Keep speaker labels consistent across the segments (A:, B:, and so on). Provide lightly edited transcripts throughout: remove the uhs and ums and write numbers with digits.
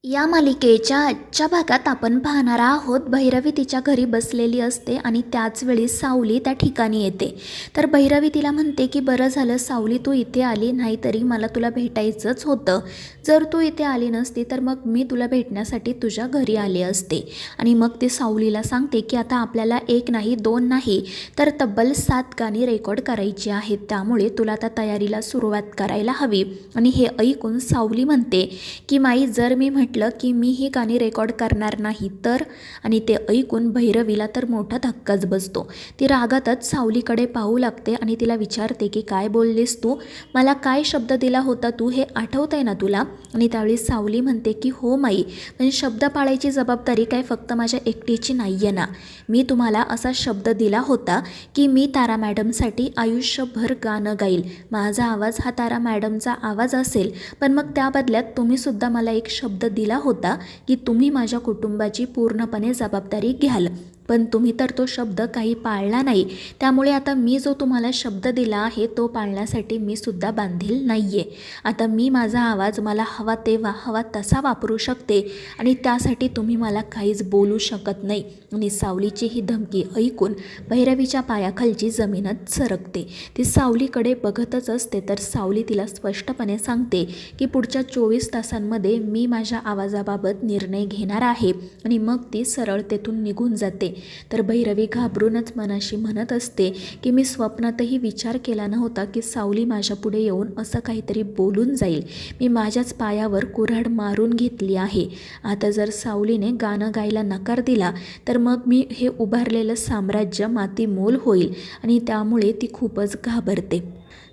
A: या मालिकेच्या आजच्या भागात आपण पाहणार आहोत भैरवी तिच्या घरी बसलेली असते आणि त्याच वेळी सावली त्या ठिकाणी येते. तर भैरवी तिला म्हणते की बरं झालं सावली तू इथे आली, नाहीतरी मला तुला भेटायचंच होतं. जर तू इथे आली नसती तर मग मी तुला भेटण्यासाठी तुझ्या घरी आले असते. आणि मग ते सावलीला सांगते की आता आपल्याला एक नाही दोन नाही तर तब्बल 7 गाणी रेकॉर्ड करायची आहेत, त्यामुळे तुला आता तयारीला सुरुवात करायला हवी. आणि हे ऐकून सावली म्हणते की माई जर मी म्हटलं की मी ही गाणी रेकॉर्ड करणार नाही तर, आणि ते ऐकून भैरवीला तर मोठा धक्काच बसतो. ती रागातच सावलीकडे पाहू लागते आणि तिला विचारते की काय बोललीस तू, मला काय शब्द दिला होता तू, हे आठवतंय ना तुला. आणि त्यावेळी सावली म्हणते की हो माई, पण शब्द पाळायची जबाबदारी काय फक्त माझ्या एकटीची नाही आहे ना. मी तुम्हाला असा शब्द दिला होता की मी तारा मॅडमसाठी आयुष्यभर गाणं गाईल, माझा आवाज हा तारा मॅडमचा आवाज असेल. पण मग त्या बदल्यात तुम्हीसुद्धा मला एक शब्द दिला होता की तुम्ही माझ्या कुटुंबाची पूर्णपणे जबाबदारी घ्याल, पण तुम्ही तर तो शब्द काही पाळला नाही. त्यामुळे आता मी जो तुम्हाला शब्द दिला आहे तो पाळण्यासाठी मी सुद्धा बांधील नाही आहे. आता मी माझा आवाज मला हवा तेव्हा हवा तसा वापरू शकते आणि त्यासाठी तुम्ही मला काहीच बोलू शकत नाही. आणि सावलीची ही धमकी ऐकून भैरवीच्या पायाखालची जमीनच सरकते. ती सावलीकडे बघतच असते. तर सावली तिला स्पष्टपणे सांगते की पुढच्या 24 तासांमध्ये मी माझ्या आवाजाबाबत निर्णय घेणार आहे. आणि मग ती सरळ तेथून निघून जाते. तर भैरवी घाबरूनच मनाशी म्हणत असते की मी स्वप्नातही विचार केला नव्हता की सावली माझ्या पुढे येऊन असं काहीतरी बोलून जाईल. मी माझ्याच पायावर कुऱ्हाड मारून घेतली आहे. आता जर सावलीने गाणं गायला नकार दिला तर मग मी हे उभारलेलं साम्राज्य मातीमोल होईल. आणि त्यामुळे ती खूपच घाबरते.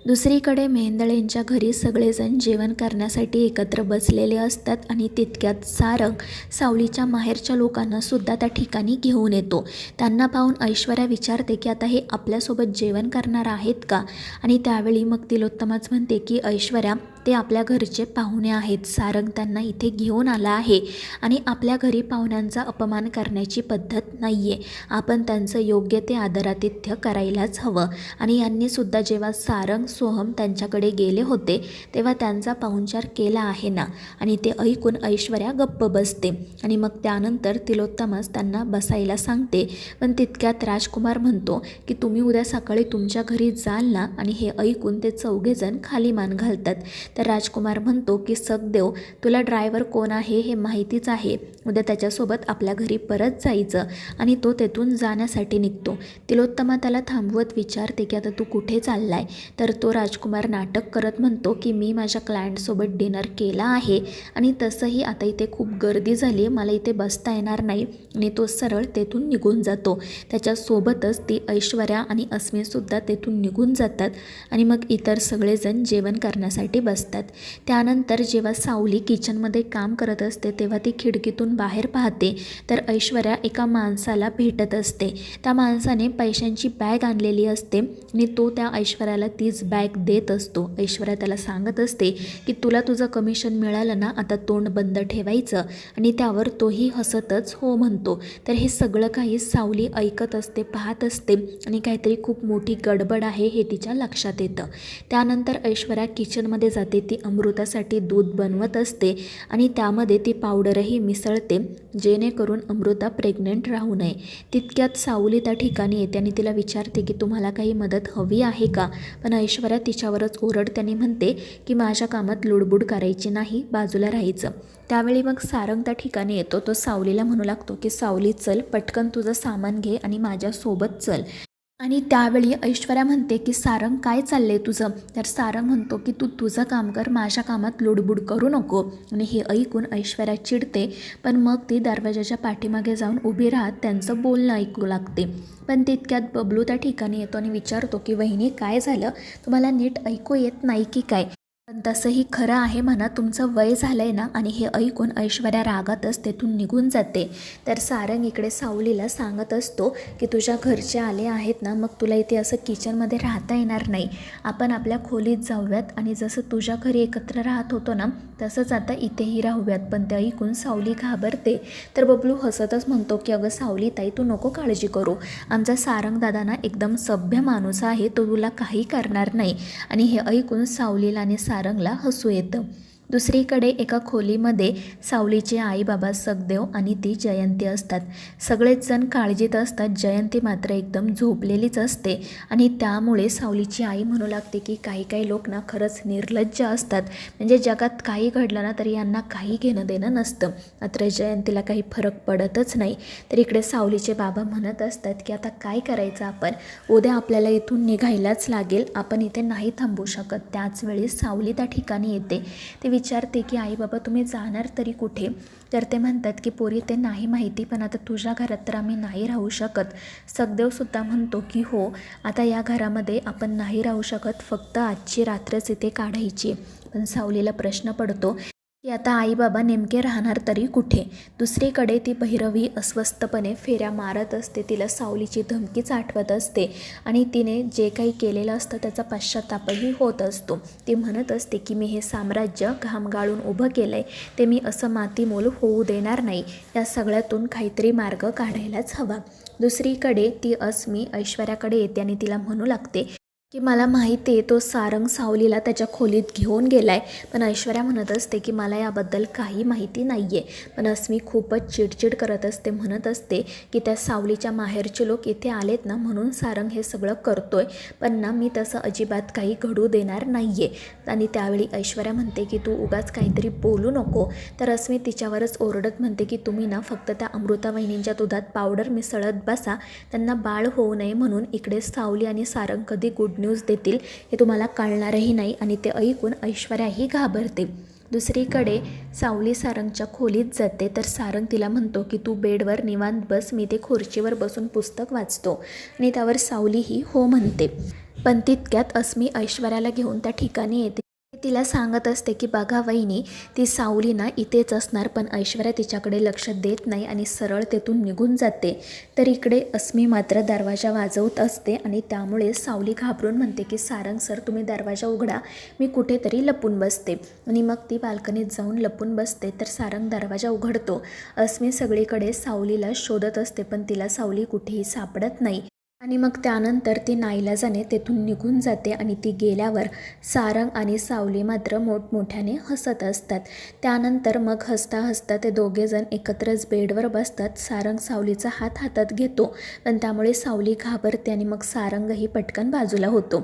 A: दुसरीकडे मेहेंदळेंच्या घरी सगळेजण जेवण करण्यासाठी एकत्र बसलेले असतात आणि तितक्यात सारंग सावलीच्या माहेरच्या लोकांना सुद्धा त्या ठिकाणी घेऊन येतो. त्यांना पाहून ऐश्वर्या विचारते की आता हे आपल्यासोबत जेवण करणार आहेत का. आणि त्यावेळी मग तिलोत्तमाच म्हणते की ऐश्वर्या, ते आपल्या घरचे पाहुणे आहेत, सारंग त्यांना इथे घेऊन आला आहे आणि आपल्या घरी पाहुण्यांचा अपमान करण्याची पद्धत नाही आहे. आपण त्यांचं योग्य ते आदरातिथ्य करायलाच हवं. आणि यांनीसुद्धा जेव्हा सारंग सोहम त्यांच्याकडे गेले होते तेव्हा त्यांचा पाहुणचार केला आहे ना. आणि ते ऐकून ऐश्वर्या गप्प बसते. आणि मग त्यानंतर तिलोत्तमास त्यांना बसायला सांगते. पण तितक्यात राजकुमार म्हणतो की तुम्ही उद्या सकाळी तुमच्या घरी जाल ना. आणि हे ऐकून ते चौघेजण खाली मान घालतात. तर राजकुमार म्हणतो की सखदेव, तुला ड्रायव्हर कोण आहे हे माहितीच आहे, उद्या त्याच्यासोबत आपल्या घरी परत जायचं. आणि तो तेथून जाण्यासाठी निघतो. तिलोत्तमा त्याला थांबवत विचारते की आता तू कुठे चाललाय. तर तो राजकुमार नाटक करत म्हणतो की मी माझ्या क्लायंटसोबत डिनर केला आहे आणि तसंही आता इथे खूप गर्दी झाली आहे, मला इथे बसता येणार नाही. आणि तो सरळ तेथून निघून जातो. त्याच्यासोबतच ती ऐश्वर्या आणि अस्मीसुद्धा तेथून निघून जातात. आणि मग इतर सगळेजण जेवण करण्यासाठी बसतात. त्यानंतर जेव्हा सावली किचनमध्ये काम करत असते तेव्हा ती खिडकीतून बाहेर पाहते. तर ऐश्वर्या एका माणसाला भेटत असते. त्या माणसाने पैशांची बॅग आणलेली असते आणि तो त्या ऐश्वर्याला तीच बॅग देत असतो. ऐश्वर्या त्याला सांगत असते की तुला तुझं कमिशन मिळालं ना, आता तोंड बंद ठेवायचं. आणि त्यावर तोही हसतच हो म्हणतो. तर हे सगळं काही सावली ऐकत असते, पाहत असते आणि काहीतरी खूप मोठी गडबड आहे हे तिच्या लक्षात येतं. त्यानंतर ऐश्वर्या किचनमध्ये जाते. ती अमृतासाठी दूध बनवत असते आणि त्यामध्ये ती पावडरही मिसळते जेणेकरून अमृता प्रेग्नंट राहू नये. तितक्यात सावली त्या ठिकाणी येते आणि तिला विचारते की तुम्हाला काही मदत हवी आहे का. पण ऐश्वर्या तिच्यावरच ओरडत्याने म्हणते की माझ्या कामात लुडबुड करायची नाही, बाजूला राहायचं. त्यावेळी मग सारंग त्या ठिकाणी येतो. तो सावलीला म्हणू लागतो की सावली चल पटकन तुझं सामान घे आणि माझ्यासोबत चल. आणि त्यावेळी ऐश्वर्या म्हणते की सारंग काय चाललंय तुझं. तर सारंग म्हणतो की तू तुझं काम कर, माझ्या कामात लुडबुड करू नको. आणि हे ऐकून ऐश्वर्या चिडते. पण मग ती दरवाजाच्या पाठीमागे जाऊन उभी राहत त्यांचं बोलणं ऐकू लागते. पण तितक्यात बबलू त्या ठिकाणी येतो आणि विचारतो की वहिनी काय झालं, तुम्हाला नीट ऐकू येत नाही की काय. पण तसंही खरं आहे म्हणा, तुमचं वय झालं आहे ना. आणि हे ऐकून ऐश्वर्या रागातच तेथून निघून जाते. तर सारंग इकडे सावलीला सांगत असतो की तुझ्या घरचे आले आहेत ना, मग तुला इथे असं किचनमध्ये राहता येणार नाही, आपण आपल्या खोलीत जाऊयात आणि जसं तुझ्या घरी एकत्र राहत होतो ना तसंच आता इथेही राहूयात. पण ते ऐकून सावली घाबरते. तर बबलू हसतच म्हणतो की अगं सावली ताई, तू नको काळजी करू, आमचा सारंग दादा ना एकदम सभ्य माणूस आहे, तो तुला काही करणार नाही. आणि हे ऐकून सावलीला आणि सारंगला हसू येतं. दुसरीकडे एका खोलीमध्ये सावलीचे आई बाबा सखदेव आणि ती जयंती असतात. सगळेच जण काळजीत असतात. जयंती मात्र एकदम झोपलेलीच असते आणि त्यामुळे सावलीची आई म्हणू लागते की काही काही लोक ना खरंच निर्लज्ज असतात. म्हणजे जगात काही घडलं ना तरी यांना काही घेणं देणं नसतं. मात्र जयंतीला काही फरक पडतच नाही. तर इकडे सावलीचे बाबा म्हणत असतात की आता काय करायचं आपण, उद्या आपल्याला इथून निघायलाच लागेल, आपण इथे नाही थांबू शकत. त्याच वेळी सावली त्या ठिकाणी येते. ते विचारते की आई बाबा तुम्ही जाणार तरी कुठे. तर ते म्हणतात की पोरी ते नाही माहिती, पण आता तुझ्या घरात तर आम्ही नाही राहू शकत. सखदेवसुद्धा म्हणतो की हो, आता या घरामध्ये आपण नाही राहू शकत, फक्त आजची रात्रच इथे काढायची. पण सावलीला प्रश्न पडतो की आता आई बाबा नेमके राहणार तरी कुठे. दुसरीकडे ती भैरवी अस्वस्थपणे फेऱ्या मारत असते. तिला सावलीची धमकीच आठवत असते आणि तिने जे काही केलेलं असतं त्याचा पश्चातापही होत असतो. ती म्हणत असते की मी हे साम्राज्य घाम गाळून उभं केलं आहे, ते मी असं मातीमोल होऊ देणार नाही. या सगळ्यातून काहीतरी मार्ग काढायलाच हवा. दुसरीकडे ती अस्मी ऐश्वर्याकडे येते आणि तिला म्हणू लागते की मला माहिती आहे तो सारंग सावलीला त्याच्या खोलीत घेऊन गेला आहे. पण ऐश्वर्या म्हणत असते की मला याबद्दल काही माहिती नाही आहे. पण अस्मी खूपच चिडचिड करत असते. म्हणत असते की त्या सावलीच्या माहेरचे लोक इथे आलेत ना म्हणून सारंग हे सगळं करतोय, पण ना मी तसं अजिबात काही घडू देणार नाही आहे. आणि त्यावेळी ऐश्वर्या म्हणते की तू उगाच काहीतरी बोलू नको. तर अस्मी तिच्यावरच ओरडत म्हणते की तुम्ही ना फक्त त्या अमृता वहिनींच्या दुधात पावडर मिसळत बसा, त्यांना बाळ होऊ नये म्हणून. इकडे सावली आणि सारंग कधी गुड न्यूज देतील हे तुम्हाला कळणारही नाही आणि ते ऐकून ऐश्वर्याही घाबरते. दुसरीकडे सावली सारंगच्या खोलीत जाते. तर सारंग तिला म्हणतो की तू बेडवर निवांत बस, मी ते खुर्चीवर बसून पुस्तक वाचतो. आणि त्यावर सावलीही हो म्हणते. पण तितक्यात अस्मी ऐश्वर्याला घेऊन त्या ठिकाणी येते. तिला सांगत असते की बघा वहिनी, ती सावली ना इथेच असणार. पण ऐश्वर्या तिच्याकडे लक्ष देत नाही आणि सरळ तेथून निघून जाते. तर इकडे अस्मी मात्र दरवाजा वाजवत असते आणि त्यामुळे सावली घाबरून म्हणते की सारंग सर तुम्ही दरवाजा उघडा, मी कुठेतरी लपून बसते. आणि मग ती बाल्कनीत जाऊन लपून बसते. तर सारंग दरवाजा उघडतो. अस्मी सगळीकडे सावलीला शोधत असते पण तिला सावली कुठेही सापडत नाही. आणि मग त्यानंतर ती नाईलाजाने तेथून निघून जाते आणि ती गेल्यावर सारंग आणि सावली मात्र मोठमोठ्याने हसत असतात. त्यानंतर मग हसता हसता ते दोघेजण एकत्रच बेडवर बसतात. सारंग सावलीचा हात हातात घेतो, पण त्यामुळे सावली घाबरते आणि मग सारंगही पटकन बाजूला होतो.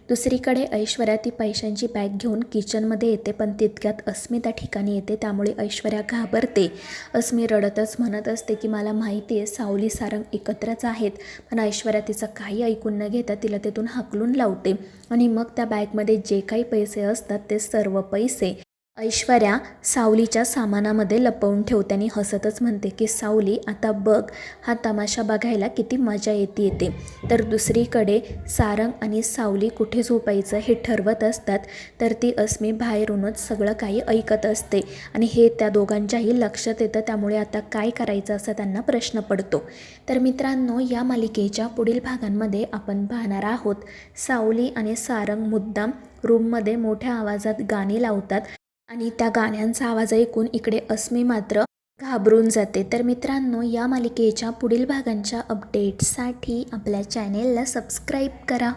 A: दुसरीकडे ऐश्वर्या ती पैशांची बॅग घेऊन किचनमध्ये येते, पण तितक्यात अस्मी त्या ठिकाणी येते. त्यामुळे ऐश्वर्या घाबरते. अस्मी रडतच म्हणत असते की मला माहिती आहे सावली सारंग एकत्रच आहेत. पण ऐश्वर्या तिचं काही ऐकून न घेता तिला तेथून हाकलून लावते आणि मग त्या बॅगमध्ये जे काही पैसे असतात ते सर्व पैसे ऐश्वर्या सावलीच्या सामानामध्ये लपवून ठेवते आणि हसतच म्हणते की सावली आता बघ, हा तमाशा बघायला किती मजा येते. तर दुसरीकडे सारंग आणि सावली कुठे झोपायचं हे ठरवत असतात. तर ती अस्मी बाहेरूनच सगळं काही ऐकत असते आणि हे त्या दोघांच्याही लक्षात येतं. त्यामुळे आता काय करायचं असा त्यांना प्रश्न पडतो. तर मित्रांनो, या मालिकेच्या पुढील भागांमध्ये आपण पाहणार आहोत सावली आणि सारंग मुद्दाम रूममध्ये मोठ्या आवाजात गाणी लावतात आणि त्या गाण्यांचा आवाज ऐकून इकडे अस्मी मात्र घाबरून जाते. तर मित्रांनो, या मालिकेच्या पुढील भागांच्या अपडेट्ससाठी आपल्या चॅनेलला सबस्क्राईब करा.